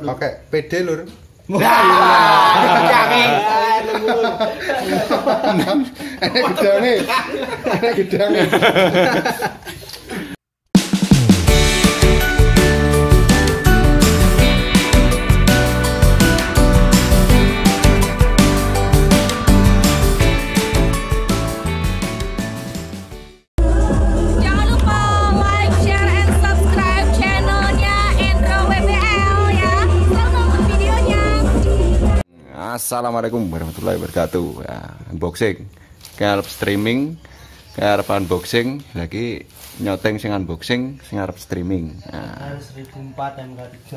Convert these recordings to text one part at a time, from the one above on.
Pakai PD lur. Gedang. Assalamualaikum warahmatullahi wabarakatuh. Ya, unboxing, kayak streaming, kayak unboxing, lagi nyoteng sing unboxing, sing arep streaming. Nah. 1004 MK3.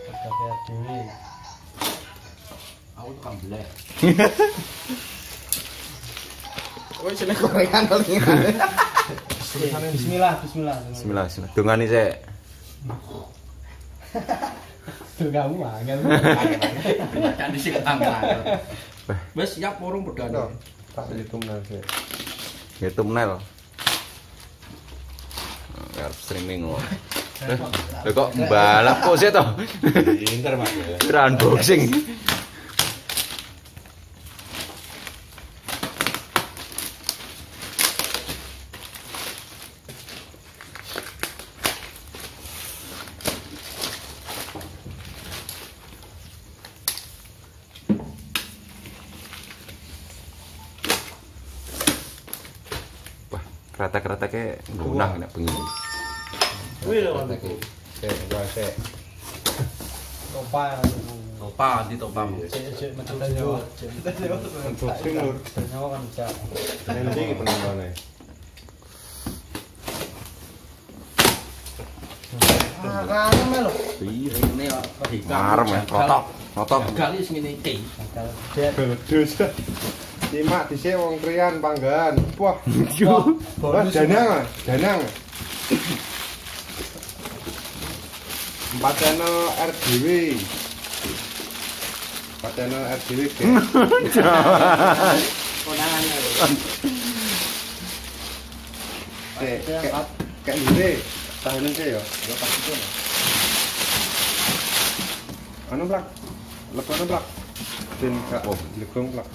Pakai dewe. Aku tukang belek. Oh, jeneng Korea paling. Bismillah. Bismillah. Dongani sik. Tuh kamu angel. Kan disi ketanggal. Wes siap urung perdana. Tak thumbnail sih. Ya thumbnail. Arep streaming kok. Lho kok mbalap kok sih toh? Pinter Mas. Unboxing. Kereta-kereta kayak gunang enak pengen. Wih lho. Sik. Topa. Topa di topa. Cek metu yo. Unboxing lur. Nyawa kan bisa. Nanti iki penontonnya. Kangen lho. Ini kok Marem ya, rotok. Kali sing ngene iki. Beledus. Simak dhisik wong krian panggan. Wah. Wah, danang. 4 channel RDW. 4 channel RDW. Konangan lho. Kayak ngene. Tahanan sih ya. Yo pasti to. Anu plak. Lepono plak. Ben gak legong plak.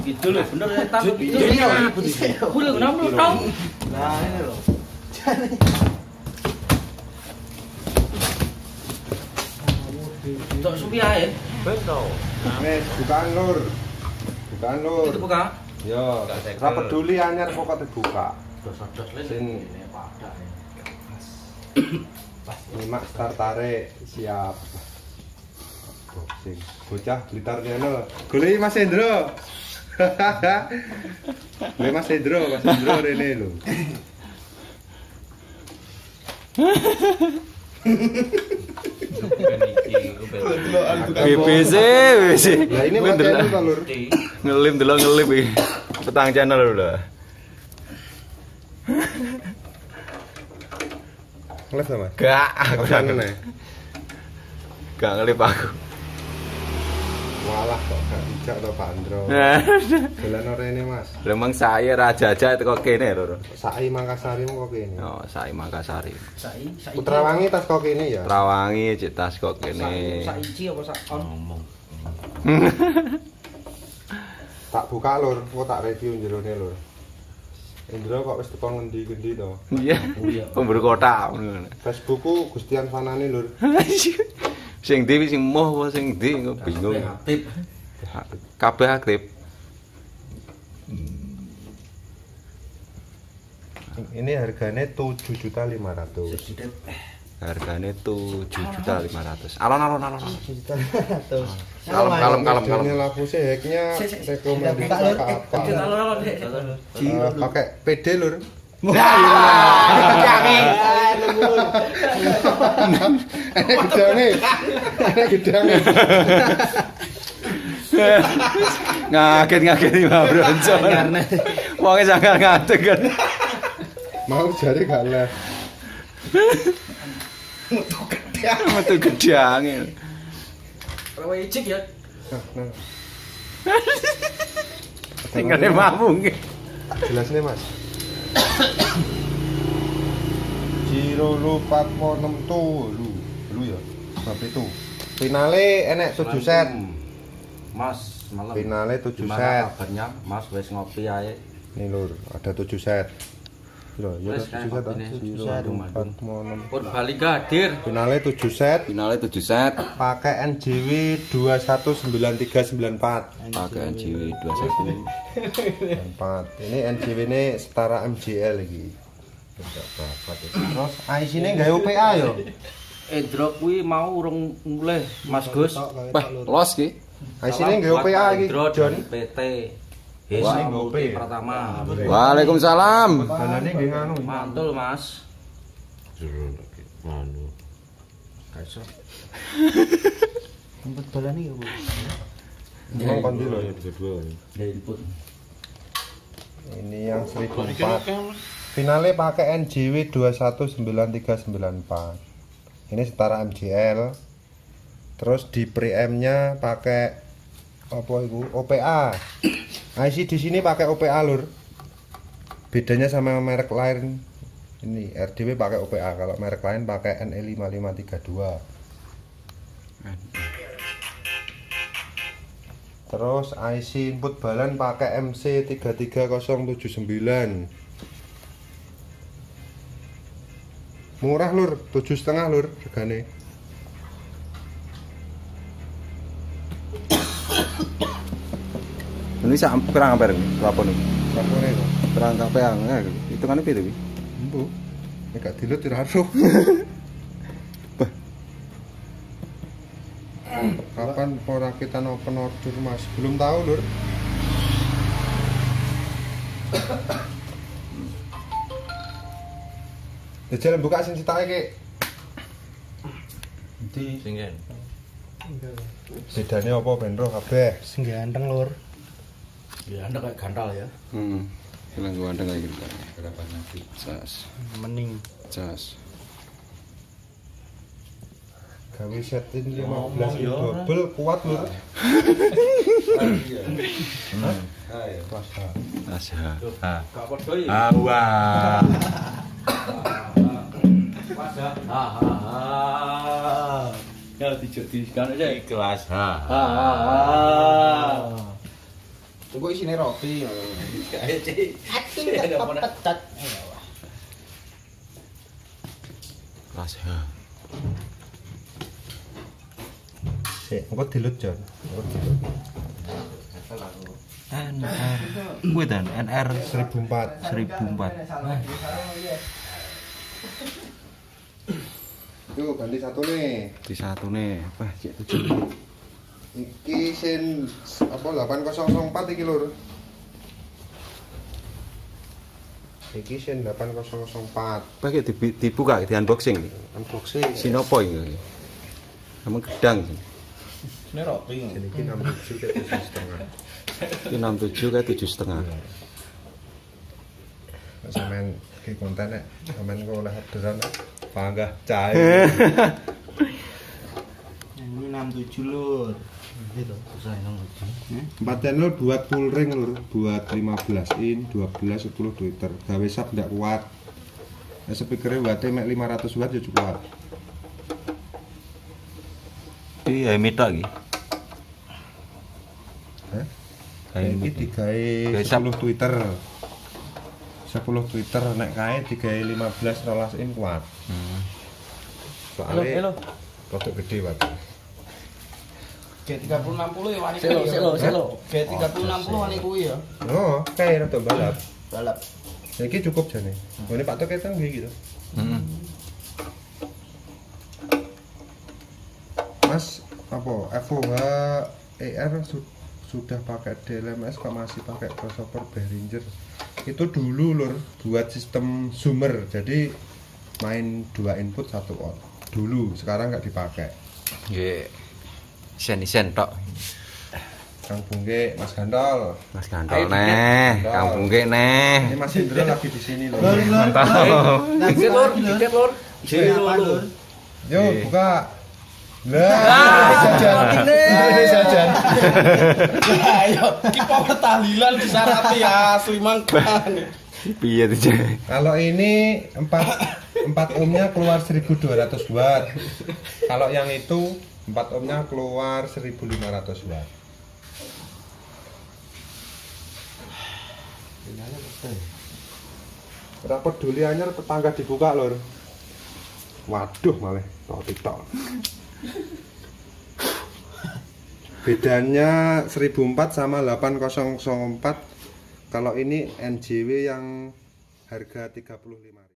Gitu loh, bener ya tan. Udah kenapa lu tahu? Nah, ini loh. Untuk supi air. Betul. Wes, bukaan lur. Itu buka. Yo, ora peduli anyar pokoke buka. Dos-dos Sin. ini pada. Nyimak start tarik siap. Boxing. Bocah Blitar channel. Goleki Mas Hendro. Goleki Mas Hendro rene lho. BBC. Lah ini Mas channel to lur. Ngelim iki. Petang channel lho. Ngelip sama? Gak, aku kangen ya. Gak ngelip aku. Walah kok gak bijak to Pak Andro. Dolan ora ini Mas. Memang saya raja-raja kok kene lho. Sai Mangkasari kok kene. Oh, Sai Mangkasari. Sai. Putrawangi tas kok kene ya. Putrawangi cek tas kok kene. Saiki apa sak on ngomong. Tak buka lur, kok tak review jerone lur. Indra kok wis teko ngendi-endi to? Iya. Pemburu kota ngono. Facebookku Gustian Fanani lur. Sing ndi sing moh apa sing ndi bingung. Aktif. Kabeh aktif. Ini harganya 7.500.000. Harganya 7.500.000. Alon. 7.500.000. Kalem. Ini lapusnya hacknya rekomendasi apa? Pakai PD lur. Gedang. Ngaget Mbak Bronco. Wonge sangar ngadeg kan. Mau jare gak leh. Metu gedang. Metu gedang. Rawa icik ya. Nah. Tinggalnya mampu nggih. Jelas nih Mas. Giro lu 4.6 tuh lu ya. Bab itu. Finale enek 7 set. Mas, malam. Finale 7 Gimana set. kabarnya? Mas wis ngopi ae. Nih lur, ada 7 set. Lho, ya Wes, 7 set. kayak 7 set. 4.6. Pun balik hadir. Finale 7 set. Finale 7 set. Pakai NJW 219394. Pakai NJW 21. 4. Ini NJW ini setara MJL lagi. Terus IC ini gawe UPA yo. Endro kuwi mau urung mulih Mas Gus. Wah, los ki. IC ini gawe UPA iki Jon. PT. Wah, Hesa ngopi. pertama. Waalaikumsalam. Balane nggih nganu. Mantul Mas. Anu. Kaiso. Tempat bola nih ya, Bu. Emang kondi lho. Ya input. Ini yang 1004. Finale pakai NJW 219394. Ini setara MJL. Terus di preamp-nya pakai apa itu? OPA. IC di sini pakai OPA lur. Bedanya sama merek lain. Ini RDW pakai OPA, kalau merek lain pakai NE5532. Terus IC input balan pakai MC33079. Murah lur, 7,5 lur regane. Ini sak perang ampere apa nih? Sapone kok. Perang kapeang. Hitungane piro iki? Empu. Nek gak dilut ora ero. Kapan perakitan open order Mas? Belum tahu lur. Ya jalan buka sing citake ki. Di singen. Bedane apa ben roh kabeh? Sing ganteng lur. Ya Anda kayak gantal ya. Hilang gua andeng lagi kita. Berapa nanti? Cas. Mening. Cas. Gawe setin 15 double kuat lur. Asha. Gak podo ya. Awah. Ya dijadikan aja Ikhlas. Tunggu isine roti. Kayak cik. Ada petet. Asha. Sik, engko dilut Jon. NR. Kuwi dan NR 1004. 1004. Yo ganti satu nih. Di satu nih. Wah, cek 7. Iki sin apa 8004 iki lur. Iki sin 8004. Pakai dibuka di unboxing nih. Unboxing. Sinopo iki. Emang gedang sih. Ini roti. Jadi iki 67 ke 7,5. Ini 67 kayak 7,5. Sampeyan ki konten nek sampeyan kok oleh orderan panggah cair. Ini 67 lur. Gitu. Susah 67. 4 channel buat full ring lur, buat 15 in, 12 10 Twitter. Gawe sub ndak kuat. Nah, speakernya wattnya mek 500 watt ya cukup. Iya, mita iki. Hah? Kayak Iki digawe 10 Twitter. 10 Twitter nek kae digawe 15 12 in kuat. Soalnya rodok gede watt. G3060 ya wani kuwi. Selo. G3060 wani kuwi ya. Oh, kae rodok balap. Balap. Iki cukup jane. Ini Pak Tok ketang nggih gitu. Mas, apa FOH ER sudah pakai DLMS kok masih pakai crossover Behringer? Itu dulu lur buat sistem zoomer, jadi main 2 input 1 out. Dulu, sekarang nggak dipakai. Nggih. Isen tok. Kang Bungke, Mas Gantol. Mas Gantol neh, Kang Bungke neh. Ini Mas Indra lagi di sini loh. Mantap. Dikit lur. Yo, buka. Jajan. Ayo, iki power tahlilan disarapi asli mangkane. Piye tuh, Cek? Kalau ini 4 ohmnya keluar 1200 watt. Kalau yang itu 4 ohmnya keluar 1500 watt. Ora peduli anyar tetangga dibuka lur. Waduh malah tok. Bedanya 1004 sama 8004. Kalau ini NJW yang harga 35.000.